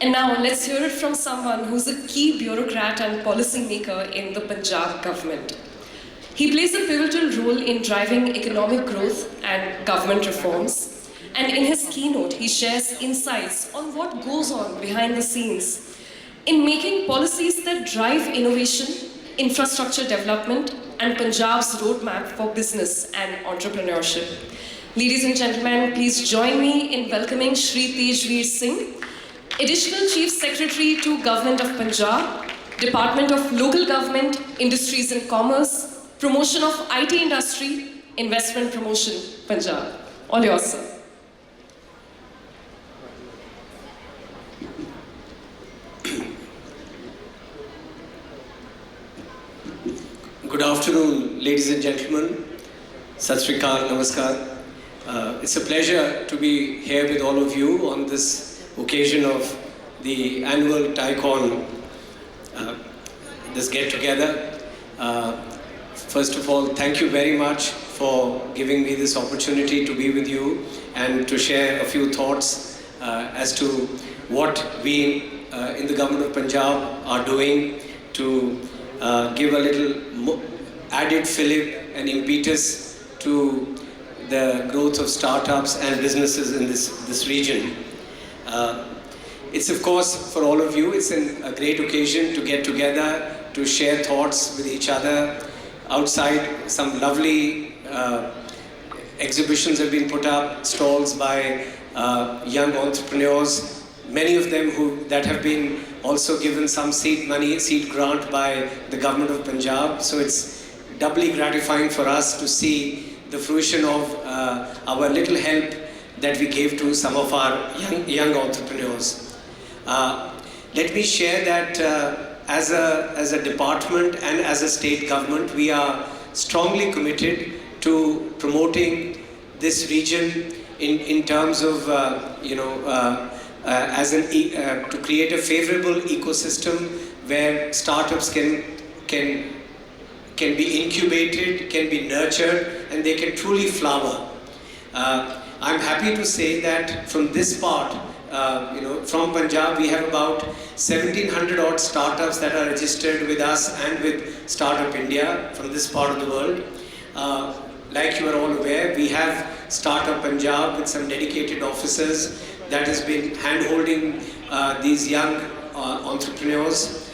And now let's hear it from someone who's a key bureaucrat and policymaker in the Punjab government. He plays a pivotal role in driving economic growth and government reforms. And in his keynote, he shares insights on what goes on behind the scenes in making policies that drive innovation, infrastructure development, and Punjab's roadmap for business and entrepreneurship. Ladies and gentlemen, please join me in welcoming Shri Tejveer Singh, Additional Chief Secretary to Government of Punjab, Department of Local Government, Industries and Commerce, Promotion of IT Industry, Investment Promotion, Punjab. All yours, sir. Good afternoon, ladies and gentlemen. Sat Sri Akal, Namaskar. It's a pleasure to be here with all of you on this occasion of the annual TiECON, this get-together. First of all, thank you very much for giving me this opportunity to be with you and to share a few thoughts as to what we in the Government of Punjab are doing to give a little added fillip and impetus to the growth of startups and businesses in this region. It's of course for all of you, it's a great occasion to get together, to share thoughts with each other. Outside, some lovely exhibitions have been put up, stalls by young entrepreneurs, many of them that have been also given some seed money, seed grant by the Government of Punjab. So it's doubly gratifying for us to see the fruition of our little help that we gave to some of our young entrepreneurs. Let me share that as a department and as a state government, we are strongly committed to promoting this region in terms of, to create a favorable ecosystem where startups can be incubated, can be nurtured, and they can truly flower. I'm happy to say that from this part, from Punjab, we have about 1,700 odd startups that are registered with us and with Startup India from this part of the world. Like you are all aware, we have Startup Punjab with some dedicated officers that has been hand-holding these young entrepreneurs.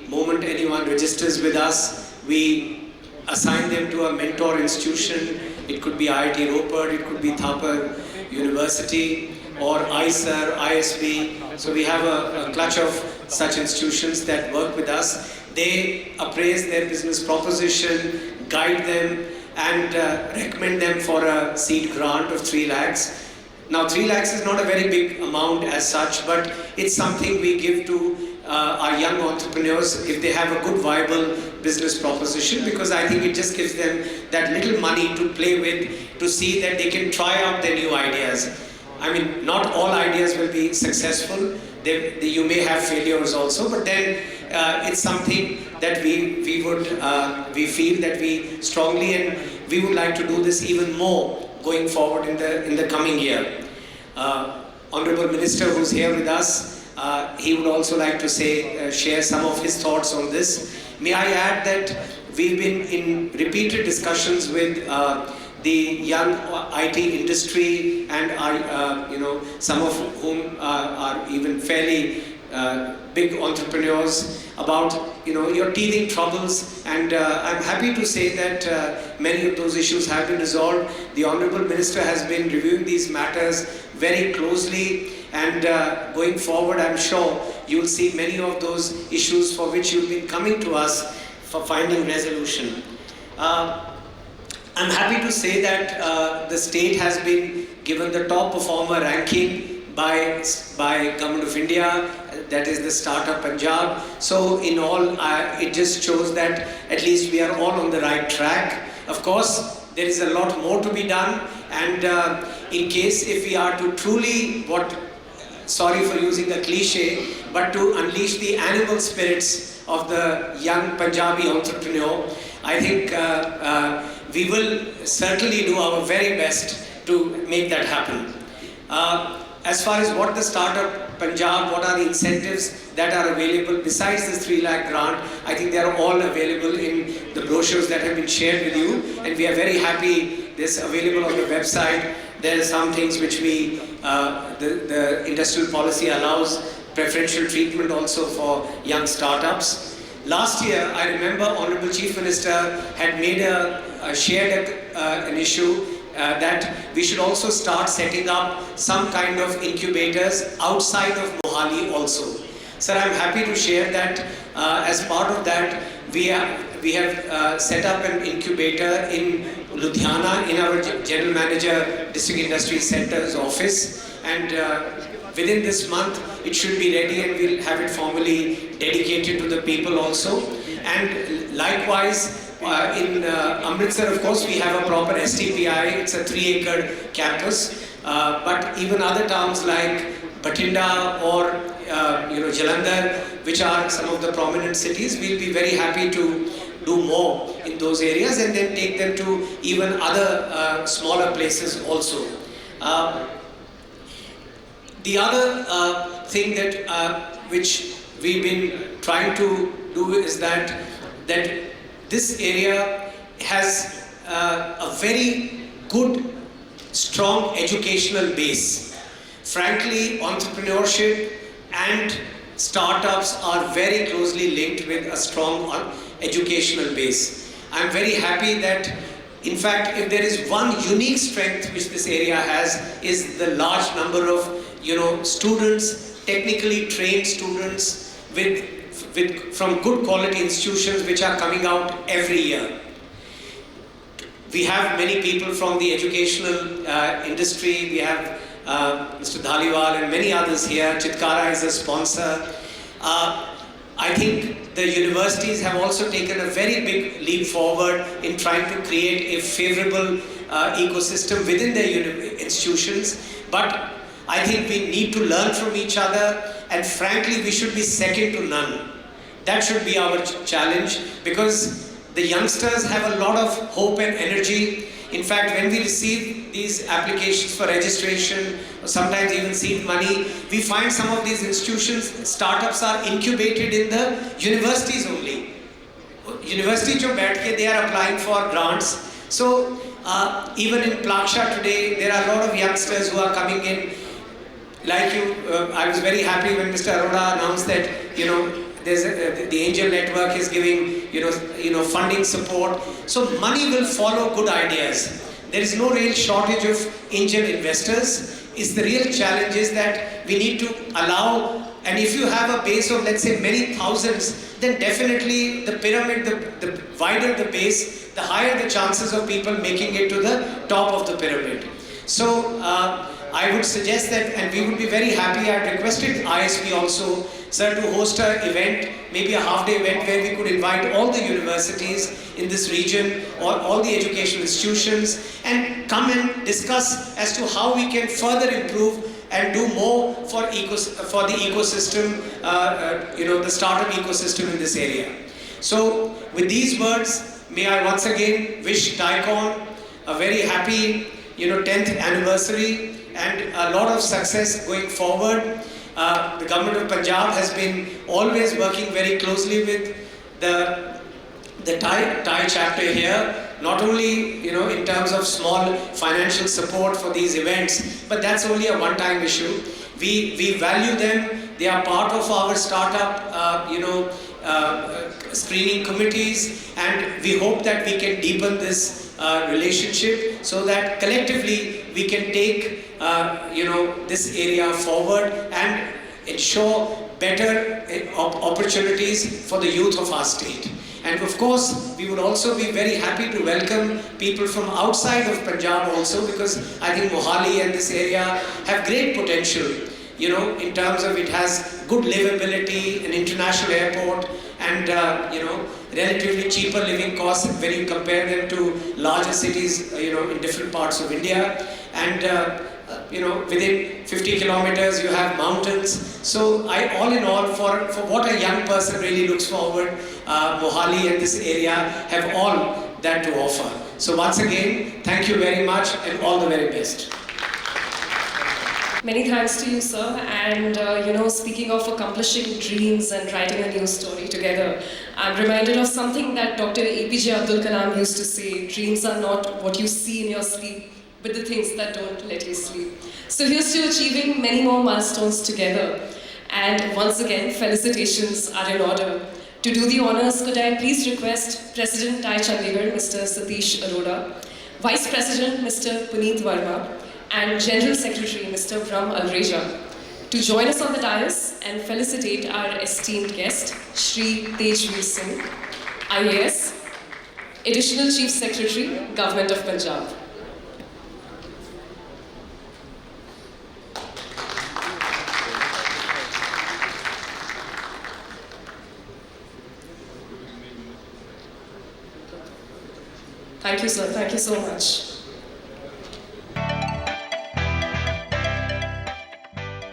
Moment anyone registers with us, we assign them to a mentor institution. It could be IIT Ropar, it could be Thapar University, or ISER, ISB. So we have a clutch of such institutions that work with us. They appraise their business proposition, guide them, and recommend them for a seed grant of 3 lakhs. Now 3 lakhs is not a very big amount as such, but it's something we give to our young entrepreneurs if they have a good viable business proposition, because I think it just gives them that little money to play with, to see that they can try out their new ideas. I mean, not all ideas will be successful. You may have failures also, but then it's something that we feel that we strongly, and we would like to do this even more going forward in the coming year. Honorable Minister who's here with us, he would also like to share some of his thoughts on this. May I add that we've been in repeated discussions with the young IT industry, and some of whom are even fairly big entrepreneurs, about your teething troubles, and I'm happy to say that many of those issues have been resolved. The Honorable Minister has been reviewing these matters very closely, and going forward, I'm sure you'll see many of those issues for which you've been coming to us for finding resolution. I'm happy to say that the state has been given the top performer ranking by Government of India, that is the Startup Punjab. So in all, it just shows that at least we are all on the right track. Of course, there is a lot more to be done, and in case if we are to truly, sorry for using a cliche, but to unleash the animal spirits of the young Punjabi entrepreneur, I think we will certainly do our very best to make that happen. As far as what the Startup Punjab, what are the incentives that are available besides this 3 lakh grant. I think they are all available in the brochures that have been shared with you, and we are very happy this available on the website. There are some things which the industrial policy allows preferential treatment also for young startups. Last year, I remember Honorable Chief Minister had made shared an issue that we should also start setting up some kind of incubators outside of Mohali also. Sir, I'm happy to share that as part of that, we have set up an incubator in Ludhiana in our General Manager District Industry Centre's office, and within this month it should be ready and we'll have it formally dedicated to the people also. And likewise, in Amritsar, of course, we have a proper STPI. It's a 3-acre campus. But even other towns like Bathinda or Jalandhar, which are some of the prominent cities, we'll be very happy to do more in those areas and then take them to even other smaller places also. The other thing that which we've been trying to do is that this area has a very good, strong educational base. Frankly, entrepreneurship and startups are very closely linked with a strong educational base. I'm very happy that, in fact, if there is one unique strength which this area has, is the large number of students, technically trained students from good quality institutions which are coming out every year. We have many people from the educational industry. We have Mr. Dhaliwal and many others here. Chitkara is a sponsor. I think the universities have also taken a very big leap forward in trying to create a favorable ecosystem within their institutions. But I think we need to learn from each other, and frankly, we should be second to none. That should be our challenge, because the youngsters have a lot of hope and energy. In fact, when we receive these applications for registration, or sometimes even seed money, we find some of these institutions, startups are incubated in the universities only. University jo baith ke, they are applying for grants. So even in Plaksha today, there are a lot of youngsters who are coming in. Like you, I was very happy when Mr. Arora announced that, there's the Angel Network is giving, funding support. So money will follow good ideas. There is no real shortage of angel investors. The real challenge is that we need to allow, and if you have a base of, let's say, many thousands, then definitely the pyramid, the wider the base, the higher the chances of people making it to the top of the pyramid. So I would suggest that, and we would be very happy, I requested ISP also, sir, to host an event, maybe a half-day event where we could invite all the universities in this region, or all the educational institutions, and come and discuss as to how we can further improve and do more for the ecosystem, the startup ecosystem in this area. So with these words, may I once again wish TiECON a very happy 10th anniversary and a lot of success going forward. The government of Punjab has been always working very closely with the TiE chapter here, not only in terms of small financial support for these events, but that's only a one-time issue. We value them. They are part of our startup screening committees, and we hope that we can deepen this relationship so that collectively we can take this area forward and ensure better opportunities for the youth of our state. And of course, we would also be very happy to welcome people from outside of Punjab also, because I think Mohali and this area have great potential, in terms of it has good livability, an international airport, and relatively cheaper living costs when you compare them to larger cities, in different parts of India. And within 50 kilometers you have mountains. So all in all, for what a young person really looks forward, Mohali and this area have all that to offer. So once again, thank you very much and all the very best. Many thanks to you, sir. And speaking of accomplishing dreams and writing a new story together, I'm reminded of something that Dr. APJ Abdul Kalam used to say: dreams are not what you see in your sleep, but the things that don't let you sleep. So here's to achieving many more milestones together. And once again, felicitations are in order. To do the honors, could I please request President TiE Chandigarh, Mr. Satish Arora, Vice President, Mr. Puneet Verma, and General Secretary, Mr. Brahm Alreja, to join us on the dais and felicitate our esteemed guest, Shri Tejveer Singh, IAS, Additional Chief Secretary, Government of Punjab. Thank you, sir. Thank you so much.